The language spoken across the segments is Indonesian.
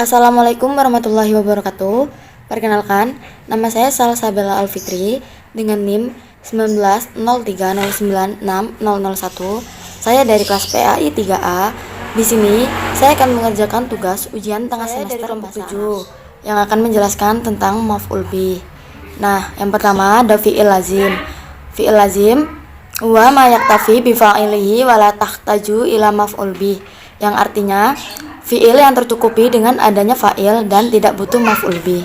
Assalamualaikum warahmatullahi wabarakatuh. Perkenalkan, nama saya Salsabella Alfitri dengan NIM 1903096001. Saya dari kelas PAI 3A. Di sini saya akan mengerjakan tugas ujian tengah semester kelompok 7 yang akan menjelaskan tentang maf'ul bih. Nah, yang pertama ada fi'il lazim. Fi'il lazim wa ma yaktafi bi fa'ilihi wa la tahtaju ila maf'ul bih, yang artinya fi'il yang tercukupi dengan adanya fa'il dan tidak butuh maf'ul bih,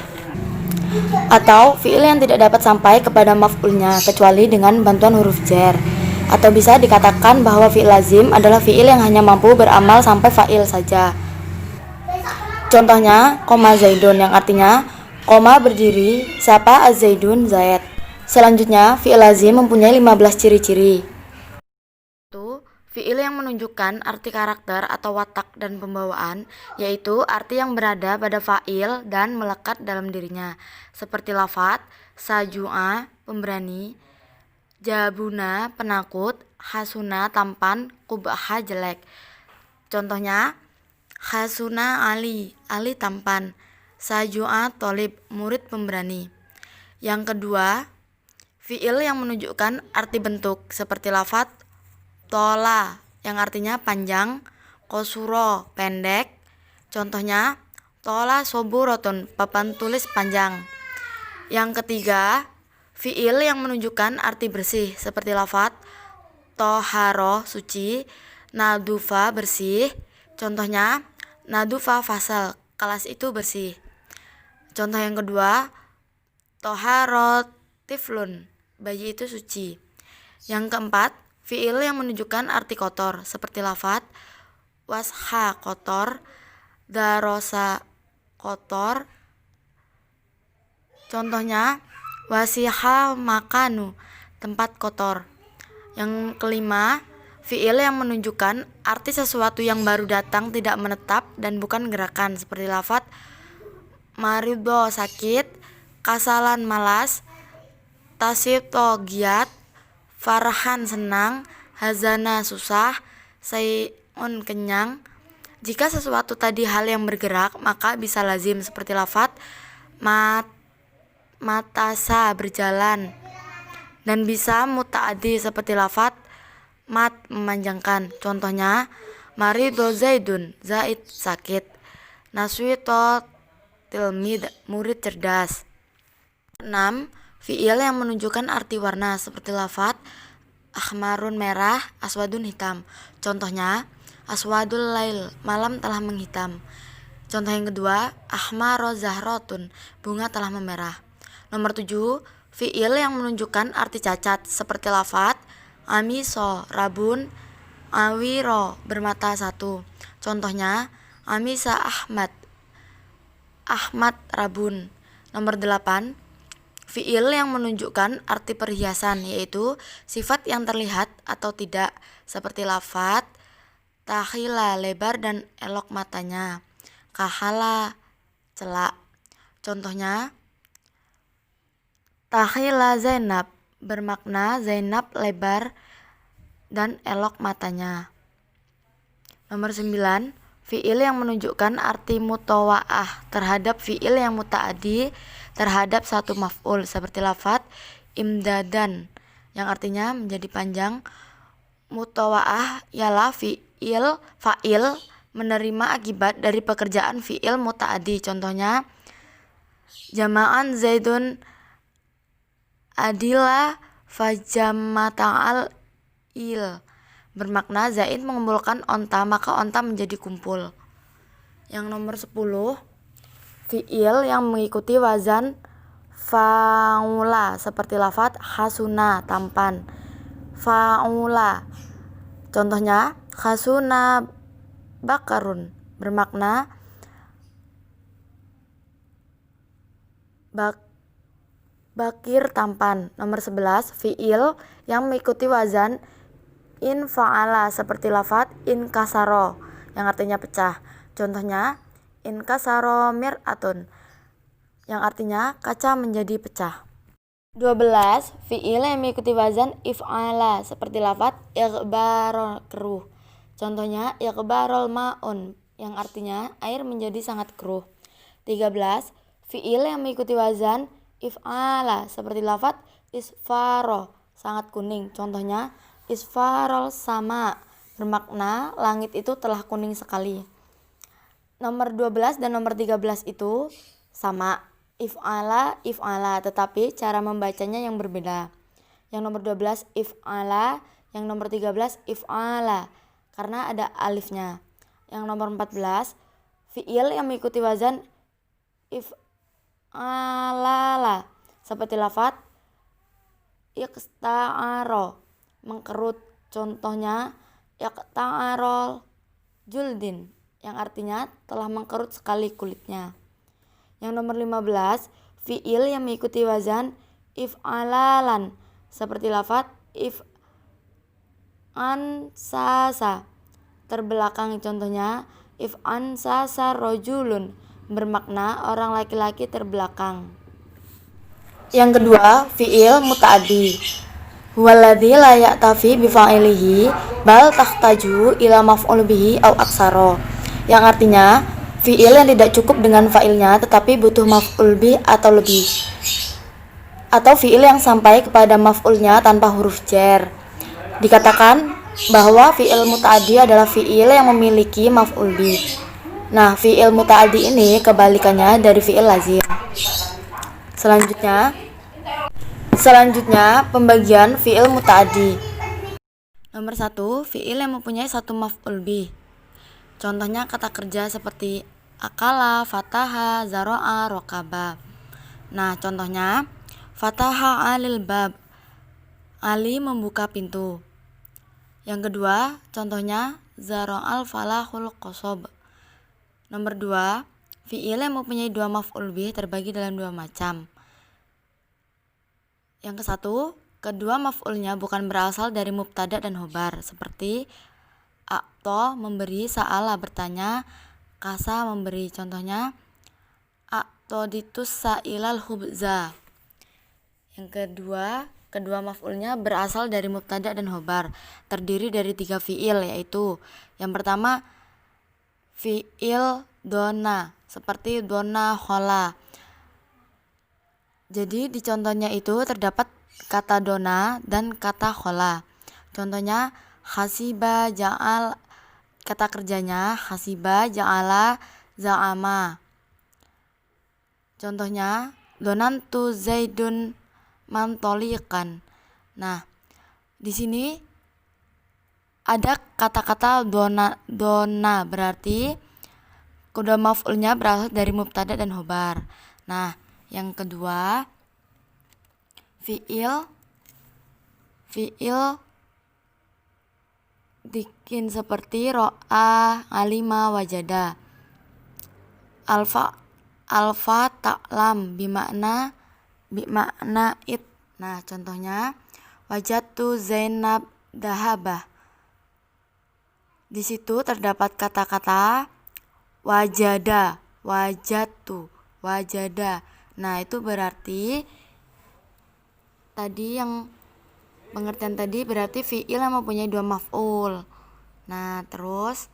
atau fi'il yang tidak dapat sampai kepada maf'ulnya kecuali dengan bantuan huruf jar. Atau bisa dikatakan bahwa fi'il lazim adalah fi'il yang hanya mampu beramal sampai fa'il saja. Contohnya koma zaidun, yang artinya koma berdiri, siapa az-zaidun zaid. Selanjutnya fi'il lazim mempunyai 15 ciri-ciri. Fi'il yang menunjukkan arti karakter atau watak dan pembawaan, yaitu arti yang berada pada fa'il dan melekat dalam dirinya, seperti lafadz saju'a pemberani, jabuna penakut, hasuna tampan, kubaha jelek. Contohnya hasuna Ali tampan, saju'a tolib murid pemberani. Yang kedua, fi'il yang menunjukkan arti bentuk, seperti lafadz tola yang artinya panjang, kosuro pendek. Contohnya tola soburotun papan tulis panjang. Yang ketiga, fi'il yang menunjukkan arti bersih, seperti lafadz toharo suci, nadufa bersih. Contohnya nadufa fasal kelas itu bersih. Contoh yang kedua, toharo tiflun bayi itu suci. Yang keempat, fi'il yang menunjukkan arti kotor, seperti lafadz washa kotor, darosa kotor. Contohnya wasiha makanu tempat kotor. Yang kelima, fi'il yang menunjukkan arti sesuatu yang baru datang, tidak menetap dan bukan gerakan, seperti lafadz marido sakit, kasalan malas, tasito giat, farhan senang, hazana susah, sayun kenyang. Jika sesuatu tadi hal yang bergerak, maka bisa lazim, seperti lafadz matasa berjalan, dan bisa muta'addi, seperti lafadz mat memanjangkan. Contohnya marido zaidun zaid sakit, naswito tilmid murid cerdas. 6. Fi'il yang menunjukkan arti warna, seperti lafadz ahmarun merah, aswadun hitam. Contohnya aswadul lail malam telah menghitam. Contoh yang kedua, ahmaro zahrotun bunga telah memerah. Nomor 7, fi'il yang menunjukkan arti cacat, seperti lafadz amiso rabun, awiro bermata satu. Contohnya amisa Ahmad rabun. Nomor 8, fi'il yang menunjukkan arti perhiasan, yaitu sifat yang terlihat atau tidak, seperti lafadz tahila lebar dan elok matanya, kahala celak. Contohnya tahila Zainab bermakna Zainab lebar dan elok matanya. Nomor 9, fi'il yang menunjukkan arti mutawa'ah terhadap fi'il yang muta'addi terhadap satu maf'ul, seperti lafadz imdadan yang artinya menjadi panjang. Mutawa'ah ialah fa'il menerima akibat dari pekerjaan fi'il muta'addi. Contohnya jama'an zaidun adila fajammata'al il bermakna Zaid mengumpulkan onta, maka onta menjadi kumpul. Yang nomor 10, fi'il yang mengikuti wazan fa'ula, seperti lafadz hasuna tampan, fa'ula. Contohnya hasuna bakarun bermakna bakir tampan. Nomor 11, fi'il yang mengikuti wazan in fa'ala, seperti lafadz inkasaro yang artinya pecah. Contohnya inkasaro mir'atun yang artinya kaca menjadi pecah. 12, fi'il yang mengikuti wazan if'ala, seperti lafadz ighbarokruh. Contohnya ighbarol ma'un yang artinya air menjadi sangat keruh. 13. Fiil yang mengikuti wazan if'ala seperti lafaz isfaro, sangat kuning. Contohnya isfarol sama, bermakna langit itu telah kuning sekali. Nomor 12 dan nomor 13 itu sama, if'ala, if'ala, tetapi cara membacanya yang berbeda. Yang nomor 12 if'ala, yang nomor 13 if'ala, karena ada alifnya. Yang nomor 14 fi'il yang mengikuti wazan if'alala seperti lafaz iqta'aro, mengkerut. Contohnya iqta'arol juldin, yang artinya telah mengkerut sekali kulitnya. Yang nomor 15 fi'il yang mengikuti wazan if'alalan seperti lafaz if'ansasa, terbelakang. Contohnya if'ansasa rojulun, bermakna orang laki-laki terbelakang. Yang kedua, fi'il muta'addi. Huwaladzi la ya'tafi bifa'ilihi bal tahtaju ila maf'ul bihi au aksaro, yang artinya fi'il yang tidak cukup dengan fa'ilnya tetapi butuh maf'ul bih atau lebih, atau fi'il yang sampai kepada maf'ulnya tanpa huruf jar. Dikatakan bahwa fi'il muta'addi adalah fi'il yang memiliki maf'ul bih. Nah, fi'il muta'addi ini kebalikannya dari fi'il lazim. Selanjutnya pembagian fi'il muta'addi. Nomor 1, fi'il yang mempunyai satu maf'ul bih. Contohnya kata kerja seperti akala, fataha, zaro'a, rokaba. Nah, contohnya fataha alil bab, Ali membuka pintu. Yang kedua, contohnya zaro'al falahul qosob. Nomor 2, fi'il yang mempunyai dua maf'ul bih terbagi dalam dua macam. Yang ke-1, kedua maf'ulnya bukan berasal dari mubtada dan khobar, seperti a'to memberi, sa'ala bertanya, kasa memberi. Contohnya a'to ditus sa'ilal hubza. Yang kedua maf'ulnya berasal dari mubtada dan khobar, terdiri dari 3 fi'il, yaitu yang pertama fi'il dona seperti dona khola. Jadi di contohnya itu terdapat kata dona dan kata khola. Contohnya hasiba ja'al, kata kerjanya hasiba ja'ala za'ama. Contohnya donantu zaidun mantolikan. Nah, di sini ada kata-kata dona berarti kedua maf'ulnya berasal dari mubtada dan khobar. Nah, yang kedua fi'il bikin seperti ro'a, alima, wajada. Alfa ta'lam bimakna it. Nah, contohnya wajadtu Zainab dahabah. Di situ terdapat kata-kata wajada, wajadtu, wajada. Nah, itu berarti tadi yang pengertian tadi berarti fi'il yang mempunyai dua maf'ul. Nah, terus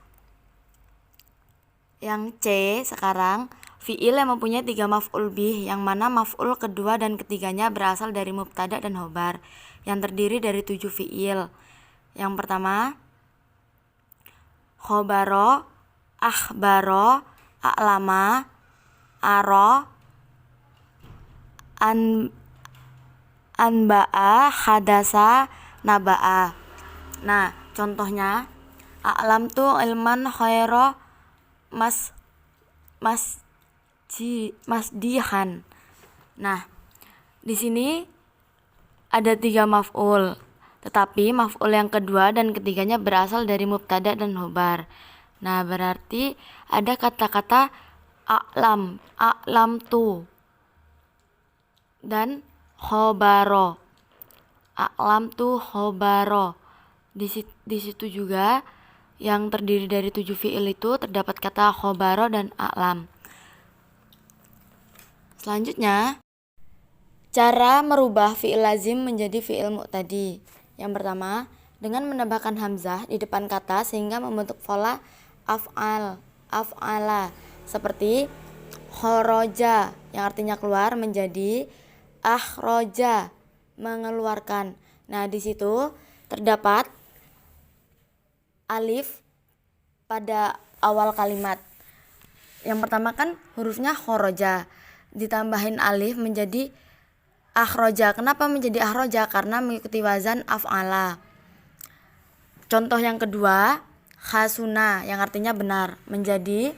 yang C sekarang fi'il yang mempunyai 3 maf'ul bih, yang mana maf'ul kedua dan ketiganya berasal dari mubtada dan khobar, yang terdiri dari 7 fi'il. Yang pertama khobaro, akhbaro, a'lama, aro, anba'a, hadasa, naba'a. Nah, contohnya a'lam tu ilman khairo masdihan. Nah, di sini ada 3 maf'ul, tetapi maf'ul yang kedua dan ketiganya berasal dari mubtada dan khobar. Nah, berarti ada kata-kata a'lam tu dan khobaro, a'lam tu khobaro. Di situ juga yang terdiri dari 7 fi'il itu terdapat kata khobaro dan a'lam. Selanjutnya, cara merubah fi'il lazim menjadi fi'il mu'tadi. Yang pertama, dengan menambahkan hamzah di depan kata sehingga membentuk pola af'al. af'ala, seperti khoroja yang artinya keluar menjadi akhroja, mengeluarkan. Nah, di situ terdapat alif pada awal kalimat. Yang pertama kan hurufnya khoroja, ditambahin alif menjadi akhroja. Kenapa menjadi akhroja? Karena mengikuti wazan af'ala. Contoh yang kedua, khasuna yang artinya benar menjadi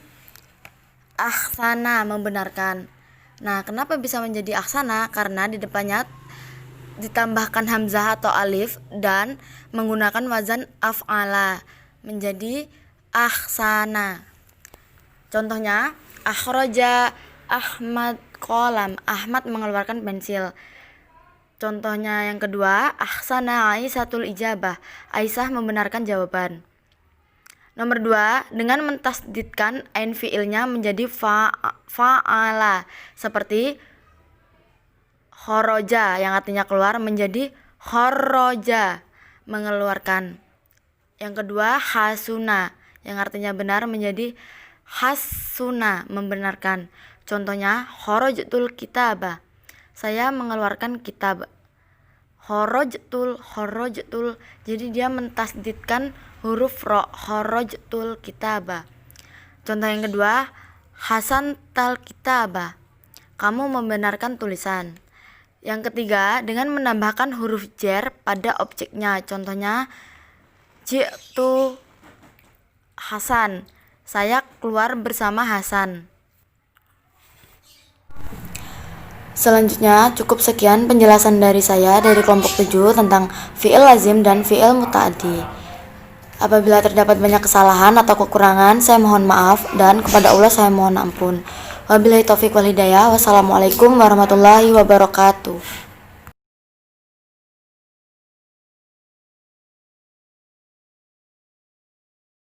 ahsana, membenarkan. Nah, kenapa bisa menjadi ahsana? Karena di depannya ditambahkan hamzah atau alif dan menggunakan wazan af'ala menjadi ahsana. Contohnya, akhroja Ahmad kolam, Ahmad mengeluarkan pensil. Contohnya yang kedua, ahsana Aisyahul ijabah, Aisyah membenarkan jawaban. Nomor 2, dengan mentasdidkan ain fiilnya menjadi fa'ala, seperti khoroja yang artinya keluar menjadi khoroja, mengeluarkan. Yang kedua, hasuna yang artinya benar menjadi hasuna, membenarkan. Contohnya, kharajtul kitabah, saya mengeluarkan kitab. Kharajtul, jadi dia mentasdidkan huruf ro, kharajtul kitabah. Contoh yang kedua, hasantal kitabah, kamu membenarkan tulisan. Yang ketiga, dengan menambahkan huruf jar pada objeknya. Contohnya, ji'tu Hasan, saya keluar bersama Hasan. Selanjutnya cukup sekian penjelasan dari saya dari kelompok 7 tentang fi'il lazim dan fi'il muta'addi. Apabila terdapat banyak kesalahan atau kekurangan, saya mohon maaf dan kepada Allah saya mohon ampun. Wabillahi taufiq wal hidayah. Wassalamualaikum warahmatullahi wabarakatuh.